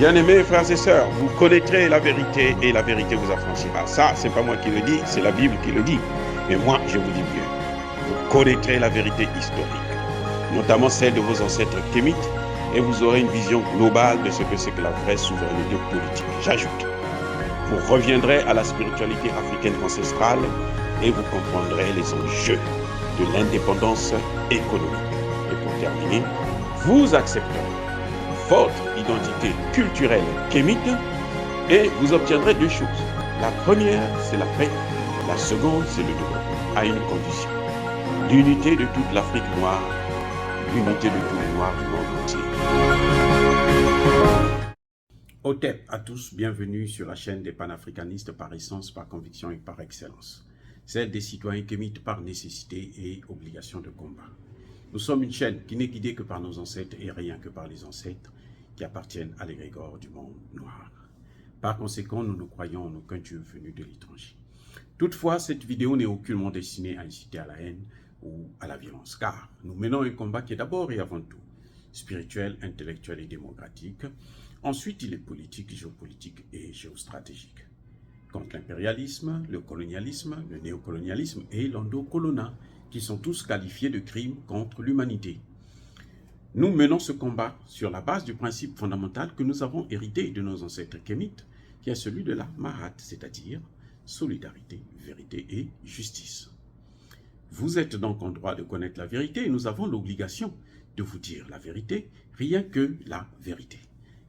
Bien-aimés frères et sœurs, vous connaîtrez la vérité et la vérité vous affranchira. Ça, c'est pas moi qui le dis, c'est la Bible qui le dit. Mais moi, je vous dis mieux. Vous connaîtrez la vérité historique, notamment celle de vos ancêtres kémites, et vous aurez une vision globale de ce que c'est que la vraie souveraineté politique. J'ajoute, vous reviendrez à la spiritualité africaine ancestrale et vous comprendrez les enjeux de l'indépendance économique. Et pour terminer, vous accepterez votre identité culturelle kémite et vous obtiendrez deux choses. La première, c'est la paix. La seconde, c'est le développement, à une condition. L'unité de toute l'Afrique noire, l'unité de tous les Noirs du monde entier. Otep à tous, bienvenue sur la chaîne des panafricanistes par essence, par conviction et par excellence. Celle des citoyens kémites par nécessité et obligation de combat. Nous sommes une chaîne qui n'est guidée que par nos ancêtres et rien que par les ancêtres qui appartiennent à l'égrégore du monde noir. Par conséquent, nous ne croyons en aucun Dieu venu de l'étranger. Toutefois, cette vidéo n'est aucunement destinée à inciter à la haine ou à la violence, car nous menons un combat qui est d'abord et avant tout spirituel, intellectuel et démocratique. Ensuite, il est politique, géopolitique et géostratégique. Contre l'impérialisme, le colonialisme, le néocolonialisme et l'endocolonat, qui sont tous qualifiés de crimes contre l'humanité. Nous menons ce combat sur la base du principe fondamental que nous avons hérité de nos ancêtres kémites, qui est celui de la Mahat, c'est-à-dire solidarité, vérité et justice. Vous êtes donc en droit de connaître la vérité et nous avons l'obligation de vous dire la vérité, rien que la vérité,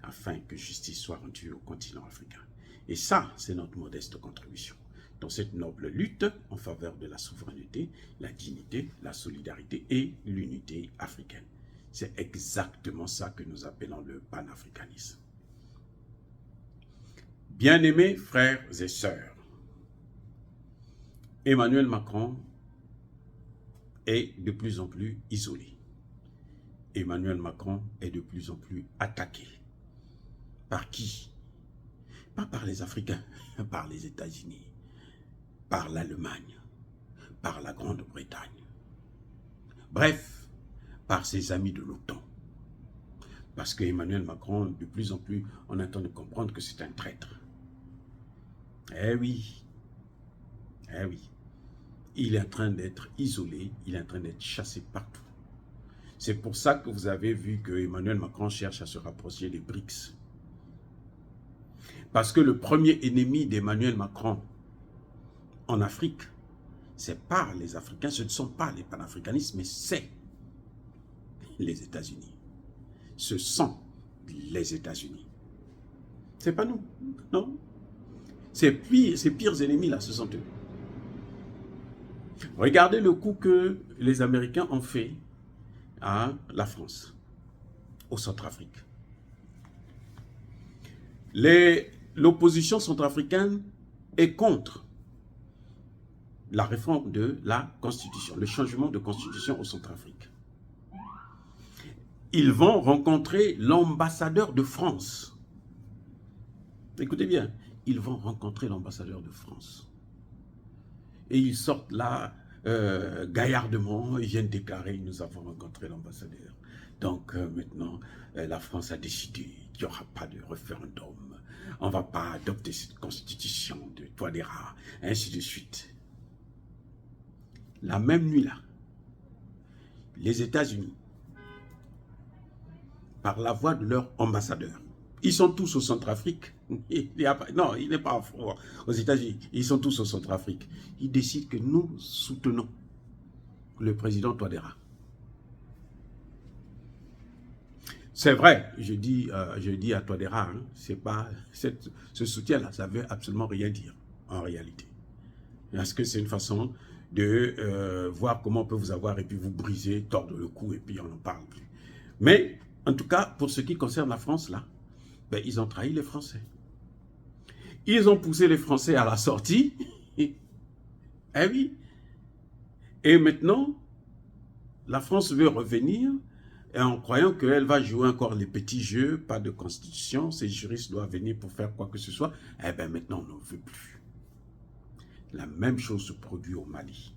afin que justice soit rendue au continent africain. Et ça, c'est notre modeste contribution dans cette noble lutte en faveur de la souveraineté, la dignité, la solidarité et l'unité africaine. C'est exactement ça que nous appelons le panafricanisme. Bien-aimés frères et sœurs, Emmanuel Macron est de plus en plus isolé. Emmanuel Macron est de plus en plus attaqué. Par qui? Pas par les Africains, par les États-Unis, par l'Allemagne, par la Grande-Bretagne. Bref, par ses amis de l'OTAN. Parce que Emmanuel Macron, de plus en plus, on attend de comprendre que c'est un traître. Eh oui, il est en train d'être isolé, il est en train d'être chassé partout. C'est pour ça que vous avez vu que Emmanuel Macron cherche à se rapprocher des BRICS. Parce que le premier ennemi d'Emmanuel Macron en Afrique, c'est pas les Africains, ce ne sont pas les panafricanistes, mais c'est les États-Unis. Ce sont les États-Unis. C'est pas nous, non. Ces pires ennemis là, ce sont eux. Regardez le coup que les Américains ont fait à la France, au Centrafrique. L'opposition centrafricaine est contre la réforme de la Constitution, le changement de Constitution au Centrafrique. Ils vont rencontrer l'ambassadeur de France. Écoutez bien, ils vont rencontrer l'ambassadeur de France. Et ils sortent là, gaillardement, ils viennent déclarer, nous avons rencontré l'ambassadeur. Donc maintenant, la France a décidé qu'il n'y aura pas de référendum. On ne va pas adopter cette constitution de Touadéra, ainsi de suite. La même nuit-là, les États-Unis, par la voix de leur ambassadeur, ils sont tous au Centrafrique. Non, il n'est pas aux États-Unis. Ils sont tous au Centrafrique. Ils décident que nous soutenons le président Touadéra. C'est vrai, je dis à Touadéra, hein, c'est pas ce soutien-là, ça veut absolument rien dire en réalité. Parce que c'est une façon de voir comment on peut vous avoir et puis vous briser, tordre le cou et puis on n'en parle plus. Mais en tout cas, pour ce qui concerne la France, là, ben, ils ont trahi les Français. Ils ont poussé les Français à la sortie. Eh oui. Et maintenant, la France veut revenir en croyant qu'elle va jouer encore les petits jeux, pas de constitution, ces juristes doivent venir pour faire quoi que ce soit. Eh bien maintenant, on n'en veut plus. La même chose se produit au Mali.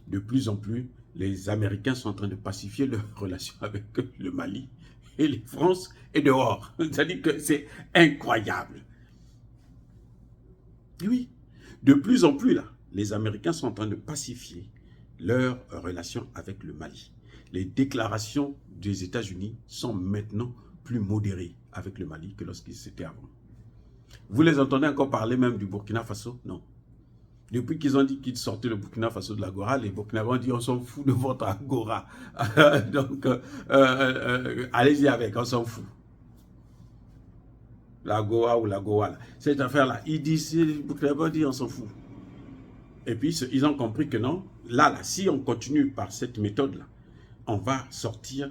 De plus en plus, les Américains sont en train de pacifier leurs relations avec le Mali. et la France est dehors. C'est-à-dire que c'est incroyable. Et oui, de plus en plus, là, les Américains sont en train de pacifier leurs relations avec le Mali. Les déclarations des États-Unis sont maintenant plus modérées avec le Mali que lorsqu'ils étaient avant. Vous les entendez encore parler même du Burkina Faso? Non. Depuis qu'ils ont dit qu'ils sortaient le Burkina Faso de l'Agora, les Burkinabés ont dit on s'en fout de votre Agora. Donc, allez-y avec, on s'en fout. L'Agora ou l'Agoa, cette affaire-là, ils disent, les Burkinabés ont dit on s'en fout. Et puis, ils ont compris que non, là, si on continue par cette méthode-là, on va sortir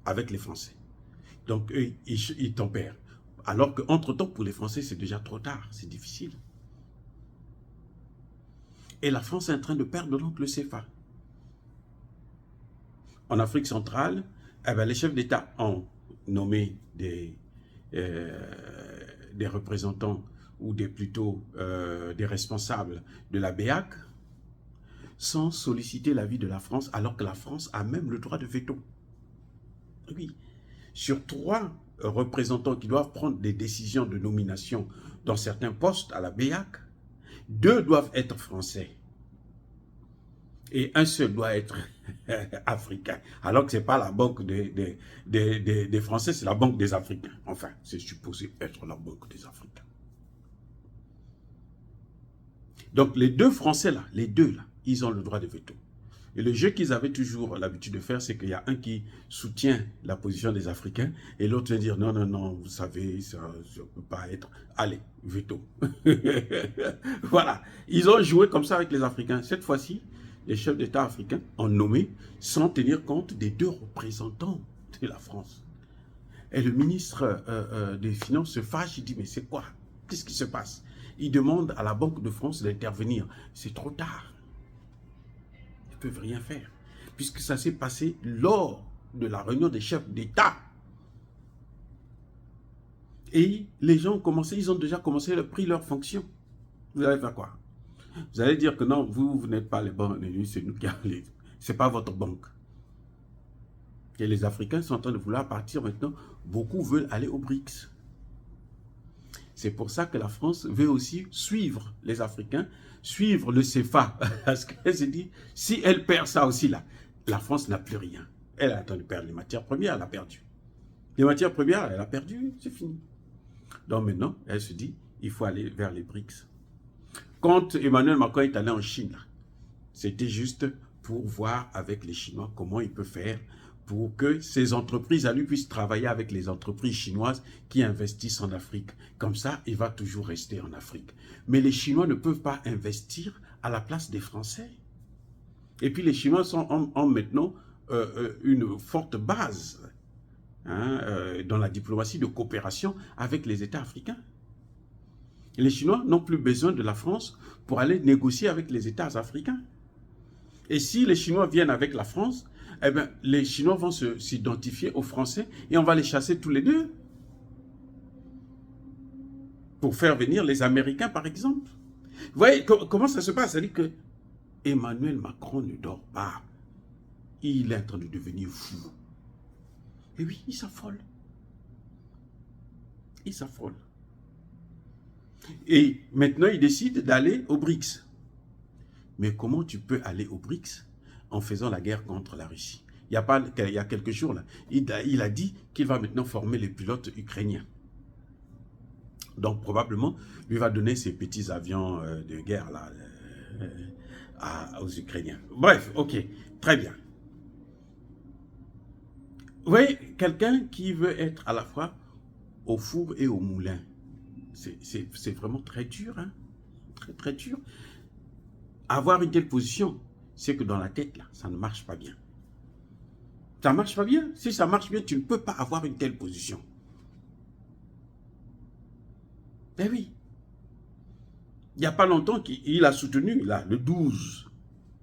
avec les Français. Donc, eux, ils tempèrent. Alors qu'entre-temps, pour les Français, c'est déjà trop tard, c'est difficile. Et la France est en train de perdre donc le CFA. En Afrique centrale, eh bien, les chefs d'État ont nommé des représentants ou plutôt des responsables de la BEAC sans solliciter l'avis de la France, alors que la France a même le droit de veto. Oui, sur 3 représentants qui doivent prendre des décisions de nomination dans certains postes à la BEAC, 2 doivent être français. Et un seul doit être africain. Alors que ce n'est pas la banque des Français, c'est la banque des Africains. Enfin, c'est supposé être la banque des Africains. Donc les 2 Français là, les 2 là, ils ont le droit de veto. Et le jeu qu'ils avaient toujours l'habitude de faire, c'est qu'il y a un qui soutient la position des Africains et l'autre vient dire non, non, non, vous savez, ça ne peut pas être. Allez, veto. Voilà. Ils ont joué comme ça avec les Africains. Cette fois-ci, les chefs d'État africains ont nommé sans tenir compte des 2 représentants de la France. Et le ministre des Finances se fâche, il dit mais c'est quoi? Qu'est-ce qui se passe? Il demande à la Banque de France d'intervenir. C'est trop tard. Ils ne peuvent rien faire. Puisque ça s'est passé lors de la réunion des chefs d'État. Et les gens ont commencé, ils ont déjà commencé à prendre leurs fonctions. Vous allez faire quoi? Vous allez dire que non, vous n'êtes pas les banques, c'est nous qui allons. Ce n'est pas votre banque. Et les Africains sont en train de vouloir partir maintenant. Beaucoup veulent aller au BRICS. C'est pour ça que la France veut aussi suivre les Africains, suivre le CFA. Parce qu'elle se dit, si elle perd ça aussi là, la France n'a plus rien. Elle a attendu de perdre les matières premières, elle a perdu. Les matières premières, elle a perdu, c'est fini. Donc maintenant, elle se dit, il faut aller vers les BRICS. Quand Emmanuel Macron est allé en Chine, c'était juste pour voir avec les Chinois comment il peut faire pour que ces entreprises à lui puissent travailler avec les entreprises chinoises qui investissent en Afrique. Comme ça, il va toujours rester en Afrique. Mais les Chinois ne peuvent pas investir à la place des Français. Et puis les Chinois ont maintenant une forte base dans la diplomatie de coopération avec les États africains. Et les Chinois n'ont plus besoin de la France pour aller négocier avec les États africains. Et si les Chinois viennent avec la France, eh bien, les Chinois vont s'identifier aux Français et on va les chasser tous les 2. Pour faire venir les Américains, par exemple. Vous voyez comment ça se passe? C'est-à-dire que Emmanuel Macron ne dort pas. Il est en train de devenir fou. Et oui, il s'affole. Il s'affole. Et maintenant, il décide d'aller au BRICS. Mais comment tu peux aller au BRICS en faisant la guerre contre la Russie? Il y a quelques jours, là, il a dit qu'il va maintenant former les pilotes ukrainiens. Donc, probablement, lui va donner ses petits avions de guerre là, aux Ukrainiens. Bref, ok, très bien. Vous voyez, quelqu'un qui veut être à la fois au four et au moulin, c'est vraiment très dur, hein? Très, très dur. Avoir une telle position, c'est que dans la tête, là, ça ne marche pas bien. Ça ne marche pas bien. Si ça marche bien, tu ne peux pas avoir une telle position. Eh oui. Il n'y a pas longtemps qu'il a soutenu, là, le 12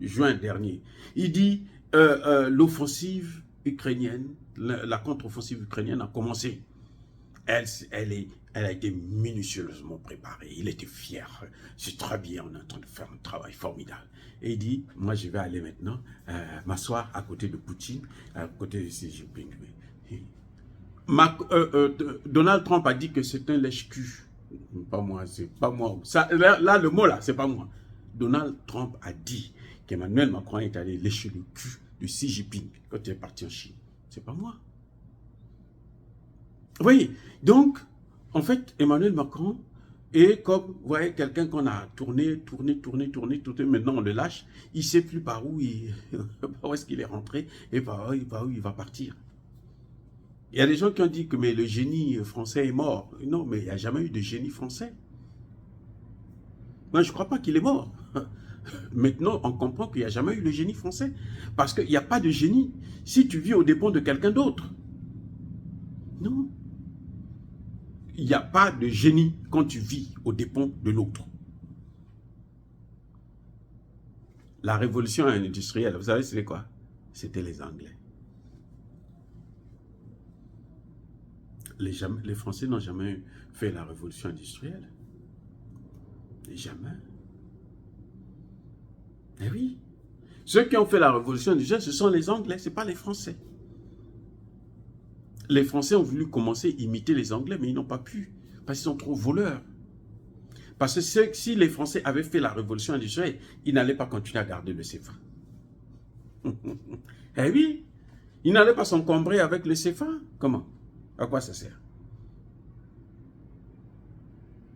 juin dernier, il dit l'offensive ukrainienne, la contre-offensive ukrainienne a commencé. Elle a été minutieusement préparée. Il était fier. C'est très bien, on est en train de faire un travail formidable. Et il dit, moi je vais aller maintenant m'asseoir à côté de Poutine, à côté de Xi Jinping. Donald Trump a dit que c'est un lèche-cul. Pas moi, c'est pas moi. Ça, là, le mot là, c'est pas moi. Donald Trump a dit qu'Emmanuel Macron est allé lécher le cul de Xi Jinping quand il est parti en Chine. C'est pas moi. Vous voyez, donc, en fait, Emmanuel Macron est comme, vous voyez, quelqu'un qu'on a tourné, maintenant on le lâche, il ne sait plus par où est-ce qu'il est rentré et par où il va partir. Il y a des gens qui ont dit que mais le génie français est mort. Non, mais il n'y a jamais eu de génie français. Moi, je ne crois pas qu'il est mort. Maintenant, on comprend qu'il n'y a jamais eu le génie français. Parce qu'il n'y a pas de génie si tu vis aux dépens de quelqu'un d'autre. Non. Il n'y a pas de génie quand tu vis aux dépens de l'autre. La révolution industrielle, vous savez c'était quoi? C'était les Anglais. Les Français n'ont jamais fait la révolution industrielle. Jamais. Eh oui. Ceux qui ont fait la révolution industrielle, ce sont les Anglais, ce n'est pas les Français. Les Français ont voulu commencer à imiter les Anglais, mais ils n'ont pas pu, parce qu'ils sont trop voleurs. Parce que si les Français avaient fait la révolution industrielle, ils n'allaient pas continuer à garder le CFA. Eh oui, ils n'allaient pas s'encombrer avec le CFA. Comment? À quoi ça sert?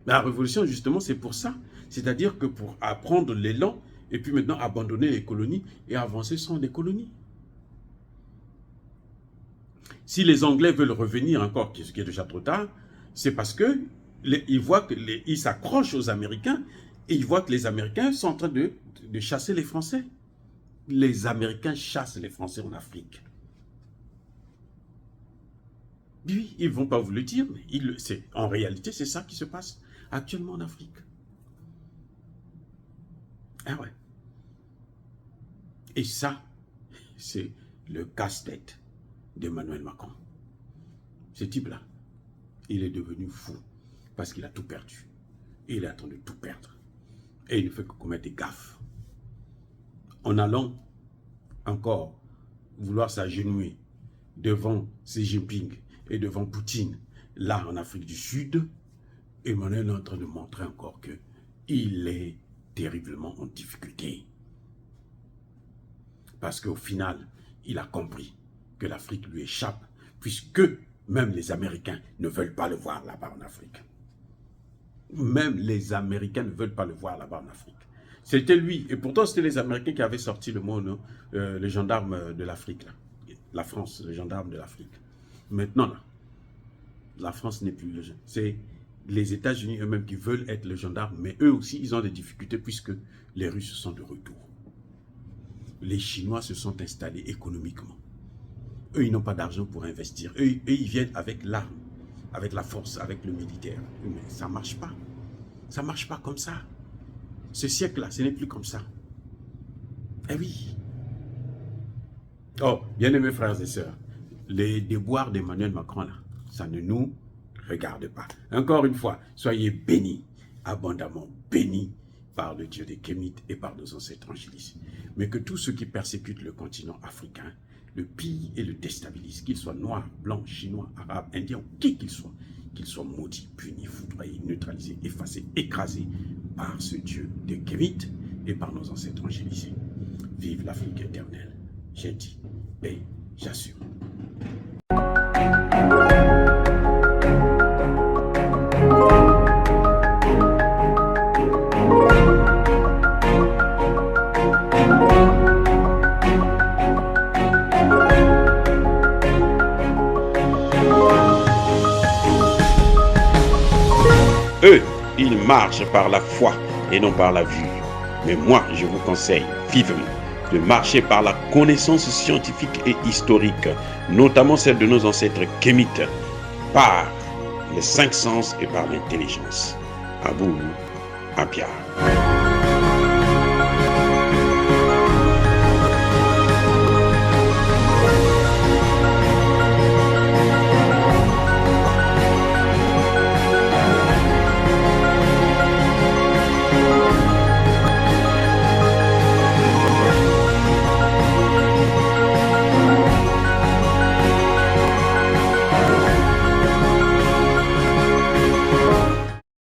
La révolution, justement, c'est pour ça. C'est-à-dire que pour apprendre l'élan, et puis maintenant abandonner les colonies et avancer sans les colonies. Si les Anglais veulent revenir encore, ce qui est déjà trop tard, c'est parce qu'ils voient qu'ils s'accrochent aux Américains et ils voient que les Américains sont en train de chasser les Français. Les Américains chassent les Français en Afrique. Oui, ils ne vont pas vous le dire, mais en réalité, c'est ça qui se passe actuellement en Afrique. Ah ouais. Et ça, c'est le casse-tête d'Emmanuel Macron. Ce type-là, il est devenu fou parce qu'il a tout perdu. Et il est en train de tout perdre. Et il ne fait que commettre des gaffes. En allant encore vouloir s'agenouiller devant Xi Jinping et devant Poutine, là en Afrique du Sud, Emmanuel est en train de montrer encore qu'il est terriblement en difficulté. Parce qu'au final, il a compris que l'Afrique lui échappe, puisque même les Américains ne veulent pas le voir là-bas en Afrique. Même les Américains ne veulent pas le voir là-bas en Afrique. C'était lui, et pourtant c'était les Américains qui avaient sorti le mot, le gendarme de l'Afrique, la France, le gendarme de l'Afrique. Maintenant, là, la France n'est plus le gendarme. C'est les États-Unis eux-mêmes qui veulent être le gendarme, mais eux aussi, ils ont des difficultés puisque les Russes sont de retour. Les Chinois se sont installés économiquement. Eux, ils n'ont pas d'argent pour investir. Eux, ils viennent avec l'arme, avec la force, avec le militaire. Mais ça ne marche pas. Ça ne marche pas comme ça. Ce siècle-là, ce n'est plus comme ça. Eh oui. Oh, bien-aimés frères et sœurs, les déboires d'Emmanuel Macron, là, ça ne nous regarde pas. Encore une fois, soyez bénis, abondamment bénis par le Dieu des Kémites et par nos ancêtres angéliques. Mais que tous ceux qui persécutent le continent africain, le pillent et le déstabilisent, qu'ils soient noirs, blancs, chinois, arabes, indiens, qui qu'ils soient maudits, punis, foudroyés, neutralisés, effacés, écrasés par ce Dieu des Kémites et par nos ancêtres angélisés. Vive l'Afrique éternelle. J'ai dit et j'assure. Eux, ils marchent par la foi et non par la vue. Mais moi, je vous conseille vivement de marcher par la connaissance scientifique et historique, notamment celle de nos ancêtres kémites, par les cinq sens et par l'intelligence. À vous, à Pierre.